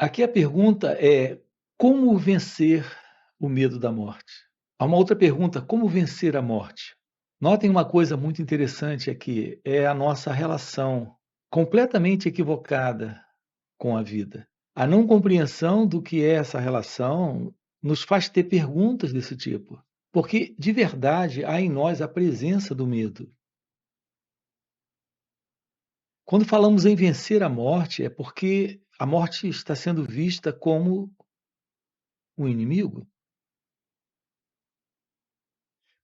Aqui a pergunta é: como vencer o medo da morte? Há uma outra pergunta: como vencer a morte? Notem uma coisa muito interessante aqui, é a nossa relação completamente equivocada com a vida. A não compreensão do que é essa relação nos faz ter perguntas desse tipo, porque de verdade há em nós a presença do medo. Quando falamos em vencer a morte, é porque a morte está sendo vista como um inimigo.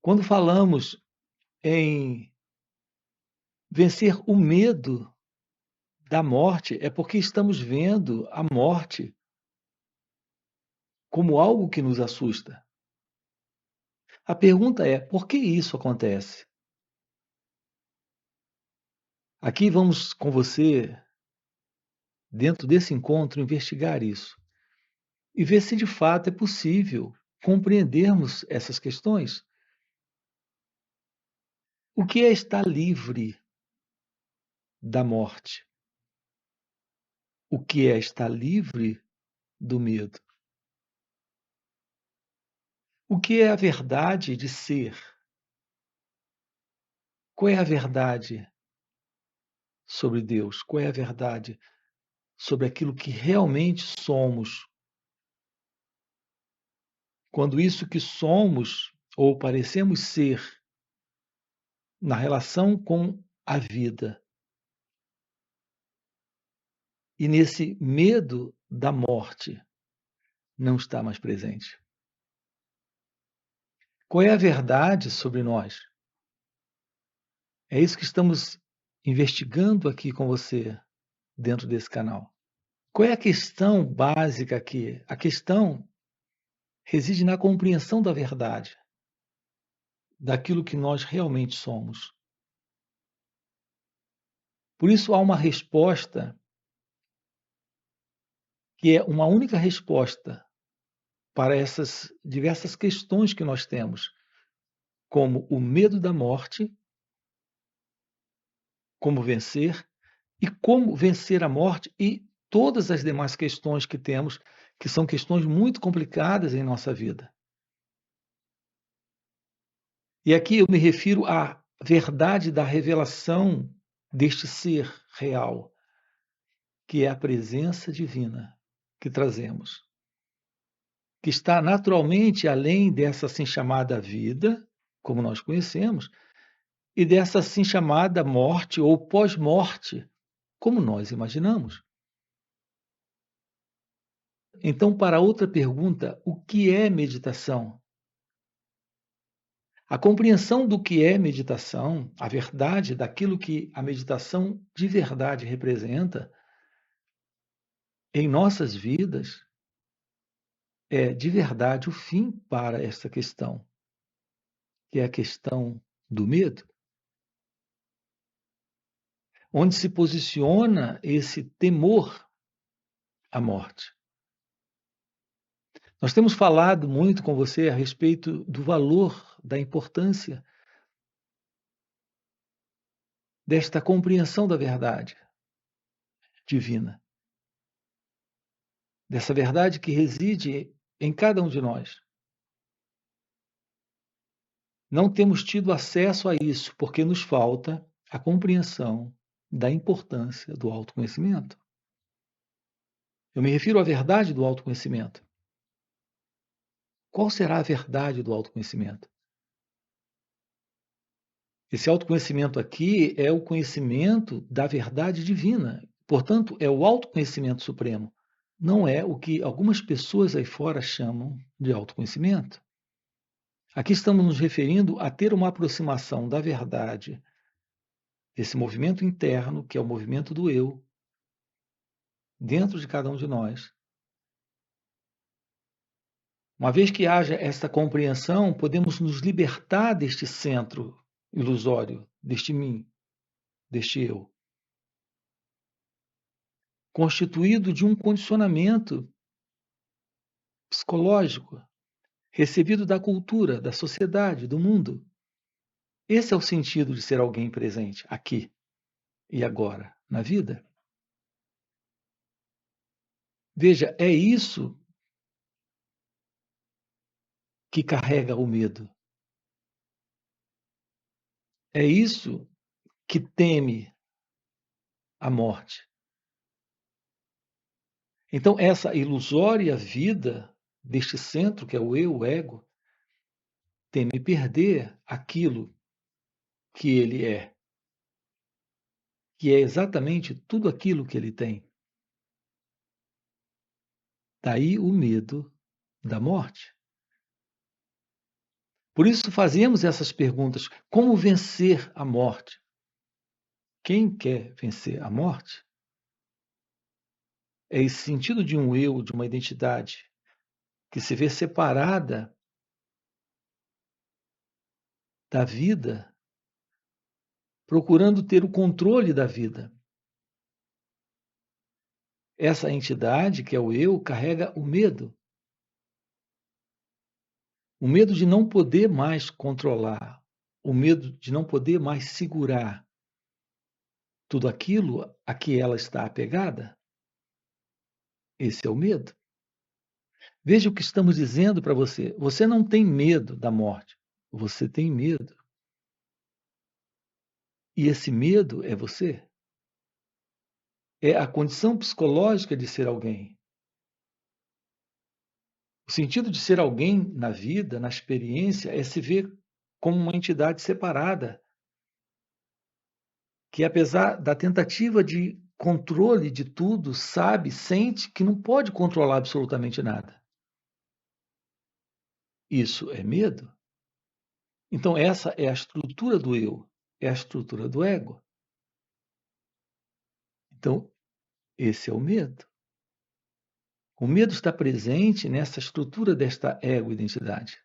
Quando falamos em vencer o medo da morte, é porque estamos vendo a morte como algo que nos assusta. A pergunta é: por que isso acontece? Aqui vamos com você, dentro desse encontro, investigar isso e ver se de fato é possível compreendermos essas questões. O que é estar livre da morte? O que é estar livre do medo? O que é a verdade de ser? Qual é a verdade sobre Deus? Qual é a verdade sobre aquilo que realmente somos? Quando isso que somos ou parecemos ser na relação com a vida e nesse medo da morte não está mais presente. Qual é a verdade sobre nós? É isso que estamos investigando aqui com você dentro desse canal. Qual é a questão básica aqui? A questão reside na compreensão da verdade, daquilo que nós realmente somos. Por isso há uma resposta que é uma única resposta para essas diversas questões que nós temos, como o medo da morte, como vencer e como vencer a morte e todas as demais questões que temos, que são questões muito complicadas em nossa vida. E aqui eu me refiro à verdade da revelação deste ser real, que é a presença divina que trazemos, que está naturalmente além dessa assim chamada vida, como nós conhecemos, e dessa assim chamada morte ou pós-morte, como nós imaginamos. Então, para outra pergunta, o que é meditação? A compreensão do que é meditação, a verdade daquilo que a meditação de verdade representa em nossas vidas, é de verdade o fim para essa questão, que é a questão do medo, onde se posiciona esse temor à morte. Nós temos falado muito com você a respeito do valor, da importância desta compreensão da verdade divina, dessa verdade que reside em cada um de nós. Não temos tido acesso a isso porque nos falta a compreensão da importância do autoconhecimento. Eu me refiro à verdade do autoconhecimento. Qual será a verdade do autoconhecimento? Esse autoconhecimento aqui é o conhecimento da verdade divina. Portanto, é o autoconhecimento supremo. Não é o que algumas pessoas aí fora chamam de autoconhecimento. Aqui estamos nos referindo a ter uma aproximação da verdade, desse movimento interno, que é o movimento do eu, dentro de cada um de nós. Uma vez que haja esta compreensão, podemos nos libertar deste centro ilusório, deste mim, deste eu, constituído de um condicionamento psicológico, recebido da cultura, da sociedade, do mundo. Esse é o sentido de ser alguém presente, aqui e agora, na vida. Veja, é isso que carrega o medo. É isso que teme a morte. Então, essa ilusória vida deste centro, que é o eu, o ego, teme perder aquilo que ele é, que é exatamente tudo aquilo que ele tem. Daí o medo da morte. Por isso fazemos essas perguntas: como vencer a morte? Quem quer vencer a morte é esse sentido de um eu, de uma identidade, que se vê separada da vida, procurando ter o controle da vida. Essa entidade, que é o eu, carrega o medo de não poder mais controlar, o medo de não poder mais segurar tudo aquilo a que ela está apegada. Esse é o medo. Veja o que estamos dizendo para você. Você não tem medo da morte, você tem medo. E esse medo é você. É a condição psicológica de ser alguém. O sentido de ser alguém na vida, na experiência, é se ver como uma entidade separada, que apesar da tentativa de controle de tudo, sabe, sente que não pode controlar absolutamente nada. Isso é medo? Então, essa é a estrutura do eu, é a estrutura do ego. Então, esse é o medo. O medo está presente nessa estrutura desta ego-identidade.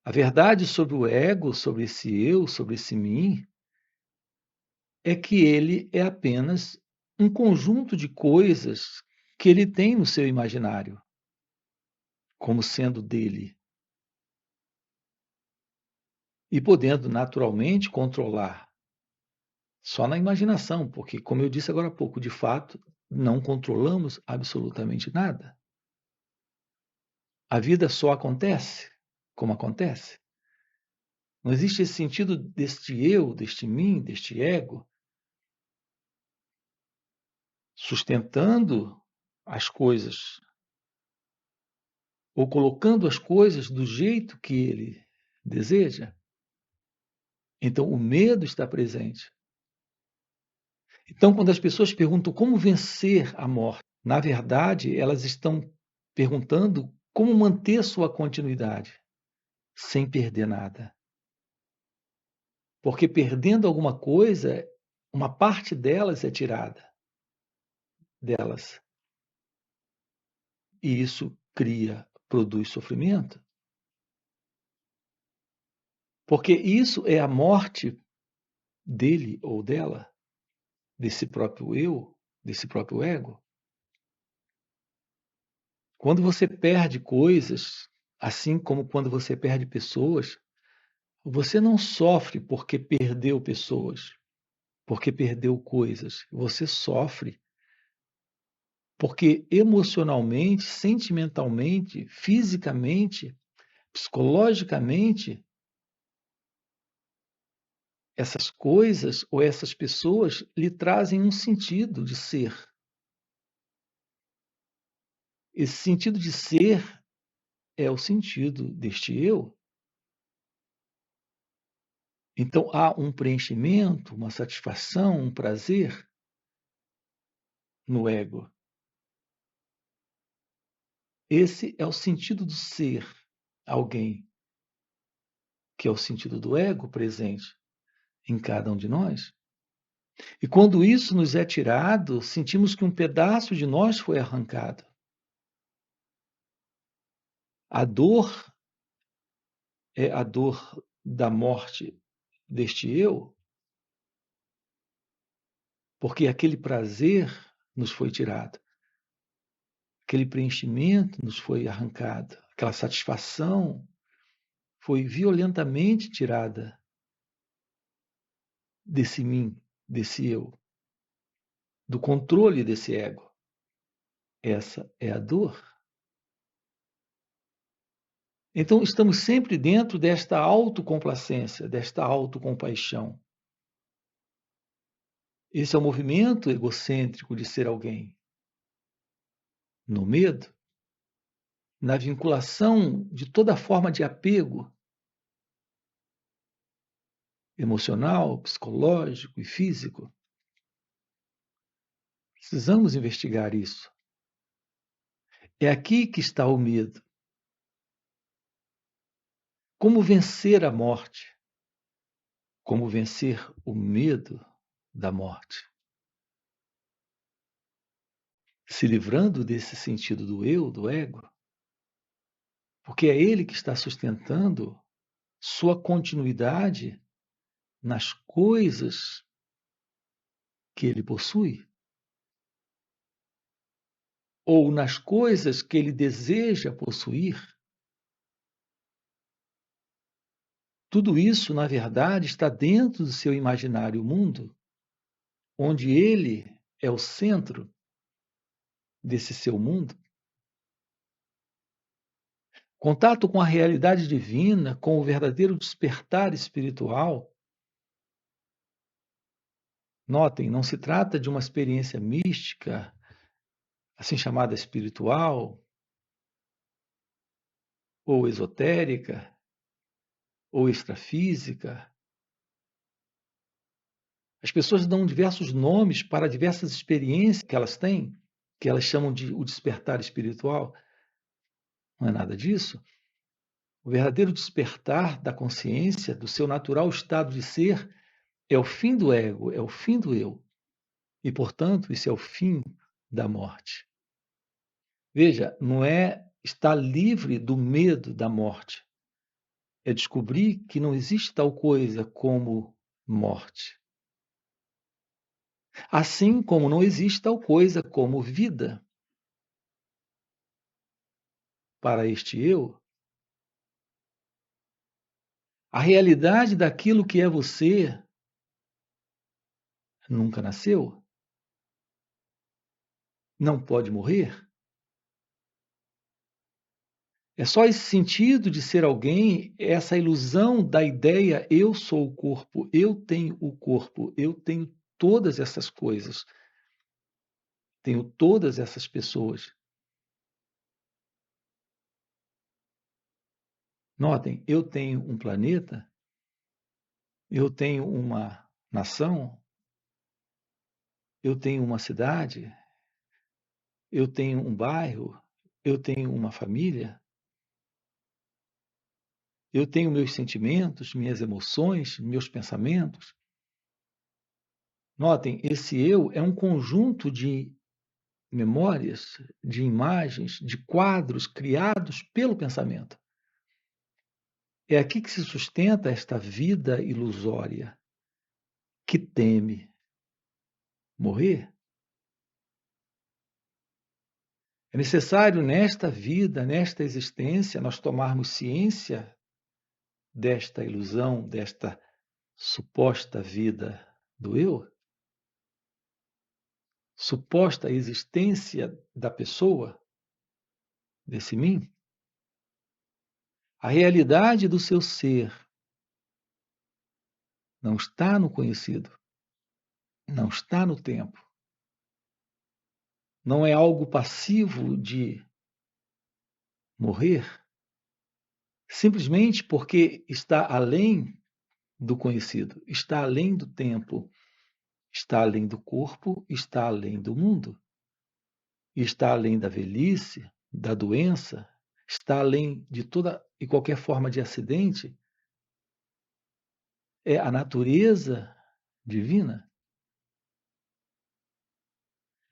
A verdade sobre o ego, sobre esse eu, sobre esse mim, é que ele é apenas um conjunto de coisas que ele tem no seu imaginário, como sendo dele, e podendo naturalmente controlar só na imaginação, porque, como eu disse agora há pouco, de fato, não controlamos absolutamente nada. A vida só acontece como acontece. Não existe esse sentido deste eu, deste mim, deste ego, sustentando as coisas ou colocando as coisas do jeito que ele deseja. Então, o medo está presente. Então, quando as pessoas perguntam como vencer a morte, na verdade, elas estão perguntando como manter sua continuidade sem perder nada. Porque perdendo alguma coisa, uma parte delas é tirada delas. E isso produz sofrimento. Porque isso é a morte dele ou dela, desse próprio eu, desse próprio ego. Quando você perde coisas, assim como quando você perde pessoas, você não sofre porque perdeu pessoas, porque perdeu coisas. Você sofre porque emocionalmente, sentimentalmente, fisicamente, psicologicamente, essas coisas ou essas pessoas lhe trazem um sentido de ser. Esse sentido de ser é o sentido deste eu. Então há um preenchimento, uma satisfação, um prazer no ego. Esse é o sentido do ser alguém, que é o sentido do ego presente em cada um de nós. E quando isso nos é tirado, sentimos que um pedaço de nós foi arrancado. A dor é a dor da morte deste eu, porque aquele prazer nos foi tirado, aquele preenchimento nos foi arrancado, aquela satisfação foi violentamente tirada desse mim, desse eu. do controle desse ego. Essa é a dor. Então, estamos sempre dentro desta autocomplacência, desta autocompaixão. Esse é o movimento egocêntrico de ser alguém. No medo, na vinculação de toda forma de apego emocional, psicológico e físico. Precisamos investigar isso. É aqui que está o medo. Como vencer a morte? Como vencer o medo da morte? Se livrando desse sentido do eu, do ego, porque é ele que está sustentando sua continuidade nas coisas que ele possui, ou nas coisas que ele deseja possuir. Tudo isso, na verdade, está dentro do seu imaginário mundo, onde ele é o centro desse seu mundo. Contato com a realidade divina, com o verdadeiro despertar espiritual. Notem, não se trata de uma experiência mística, assim chamada espiritual, ou esotérica, ou extrafísica. As pessoas dão diversos nomes para diversas experiências que elas têm, que elas chamam de o despertar espiritual. Não é nada disso. O verdadeiro despertar da consciência, do seu natural estado de ser, é o fim do ego, é o fim do eu. E, portanto, isso é o fim da morte. Veja, não é estar livre do medo da morte. É descobrir que não existe tal coisa como morte. Assim como não existe tal coisa como vida. Para este eu, a realidade daquilo que é você nunca nasceu, não pode morrer. É só esse sentido de ser alguém, essa ilusão da ideia eu sou o corpo, eu tenho todas essas coisas, tenho todas essas pessoas. Notem, eu tenho um planeta, eu tenho uma nação, eu tenho uma cidade, eu tenho um bairro, eu tenho uma família, eu tenho meus sentimentos, minhas emoções, meus pensamentos. Notem, esse eu é um conjunto de memórias, de imagens, de quadros criados pelo pensamento. É aqui que se sustenta esta vida ilusória que teme morrer. É necessário nesta vida, nesta existência, nós tomarmos ciência desta ilusão, desta suposta vida do eu, suposta existência da pessoa, desse mim. A realidade do seu ser não está no conhecido, não está no tempo. Não é algo passivo de morrer, simplesmente porque está além do conhecido, está além do tempo, está além do corpo, está além do mundo, está além da velhice, da doença, está além de toda e qualquer forma de acidente. É a natureza divina.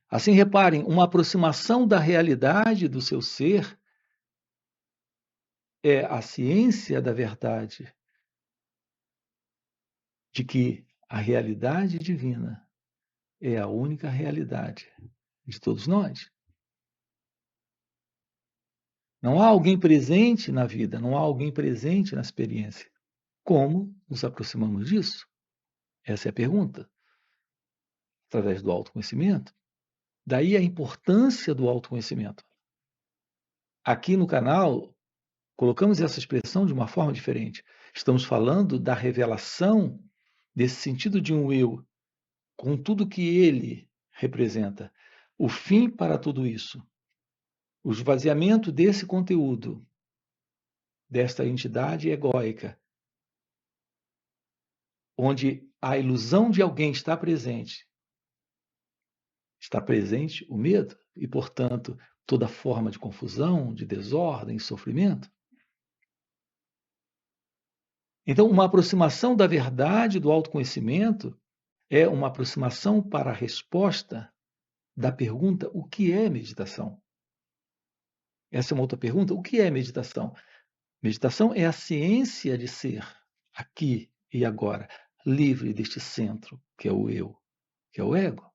Assim, reparem, uma aproximação da realidade do seu ser é a ciência da verdade, de que a realidade divina é a única realidade de todos nós. Não há alguém presente na vida, não há alguém presente na experiência. Como nos aproximamos disso? Essa é a pergunta. através do autoconhecimento. Daí a importância do autoconhecimento. Aqui no canal, colocamos essa expressão de uma forma diferente. Estamos falando da revelação desse sentido de um eu, com tudo que ele representa. O fim para tudo isso. O esvaziamento desse conteúdo, desta entidade egóica, onde a ilusão de alguém está presente o medo e, portanto, toda forma de confusão, de desordem, sofrimento. Então, uma aproximação da verdade do autoconhecimento é uma aproximação para a resposta da pergunta: o que é meditação? Essa é uma outra pergunta. O que é meditação? Meditação é a ciência de ser aqui e agora, livre deste centro, que é o eu, que é o ego.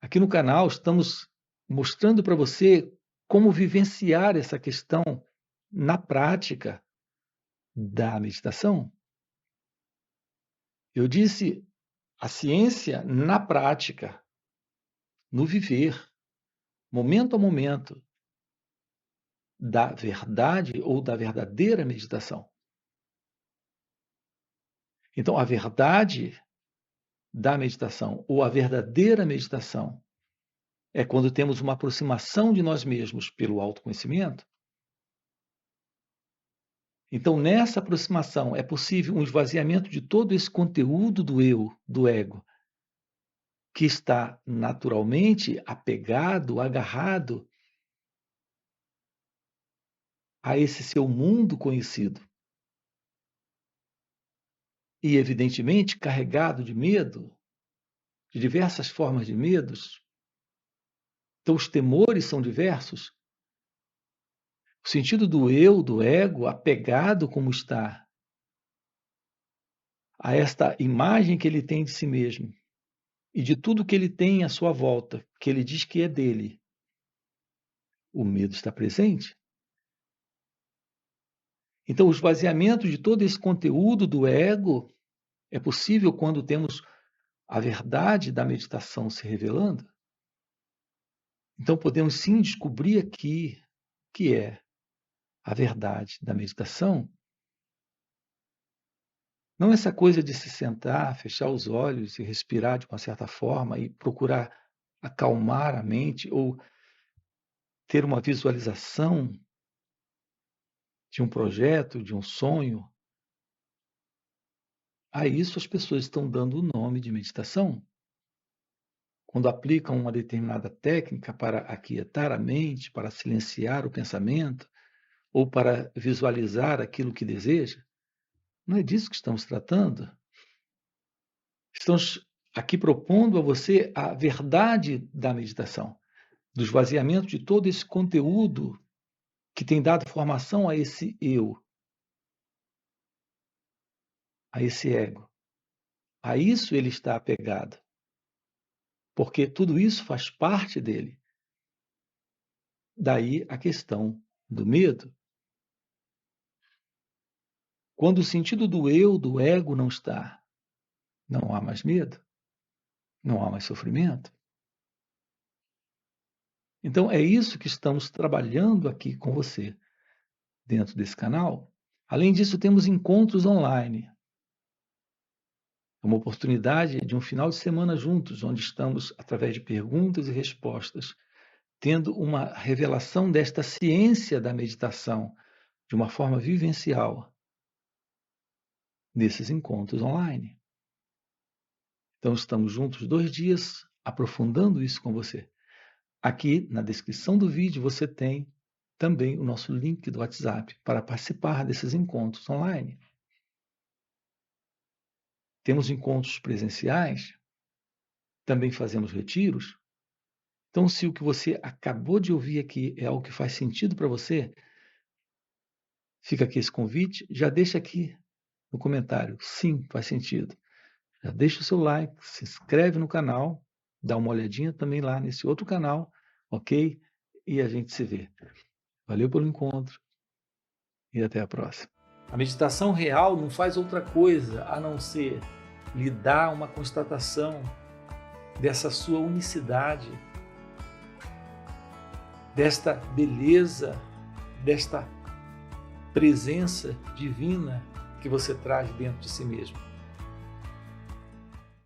Aqui no canal estamos mostrando para você como vivenciar essa questão na prática da meditação. Eu disse a ciência na prática, no viver, momento a momento, da verdade ou da verdadeira meditação. Então, a verdade da meditação ou a verdadeira meditação é quando temos uma aproximação de nós mesmos pelo autoconhecimento. Então, nessa aproximação, é possível um esvaziamento de todo esse conteúdo do eu, do ego, que está naturalmente apegado, agarrado a esse seu mundo conhecido. E, evidentemente, carregado de medo, de diversas formas de medos. Então, os temores são diversos. O sentido do eu, do ego, apegado como está a esta imagem que ele tem de si mesmo e de tudo que ele tem à sua volta, que ele diz que é dele. O medo está presente. Então, o esvaziamento de todo esse conteúdo do ego é possível quando temos a verdade da meditação se revelando. Então, podemos sim descobrir aqui o que é a verdade da meditação. Não essa coisa de se sentar, fechar os olhos e respirar de uma certa forma e procurar acalmar a mente ou ter uma visualização de um projeto, de um sonho. A isso as pessoas estão dando o nome de meditação. Quando aplicam uma determinada técnica para aquietar a mente, para silenciar o pensamento ou para visualizar aquilo que deseja, não é disso que estamos tratando. Estamos aqui propondo a você a verdade da meditação, do esvaziamento de todo esse conteúdo que tem dado formação a esse eu, a esse ego. A isso ele está apegado, porque tudo isso faz parte dele. Daí a questão do medo. Quando o sentido do eu, do ego não está, não há mais medo, não há mais sofrimento. Então é isso que estamos trabalhando aqui com você, dentro desse canal. Além disso, temos encontros online. É uma oportunidade de um final de semana juntos, onde estamos, através de perguntas e respostas, tendo uma revelação desta ciência da meditação de uma forma vivencial nesses encontros online. Então, estamos juntos 2 dias aprofundando isso com você. Aqui na descrição do vídeo você tem também o nosso link do WhatsApp para participar desses encontros online. Temos encontros presenciais, também fazemos retiros. Então, se o que você acabou de ouvir aqui é algo que faz sentido para você, fica aqui esse convite, já deixa aqui no comentário, sim, faz sentido. Já deixa o seu like, se inscreve no canal, dá uma olhadinha também lá nesse outro canal, ok? E a gente se vê. Valeu pelo encontro e até a próxima. A meditação real não faz outra coisa a não ser lhe dá uma constatação dessa sua unicidade, desta beleza, desta presença divina que você traz dentro de si mesmo.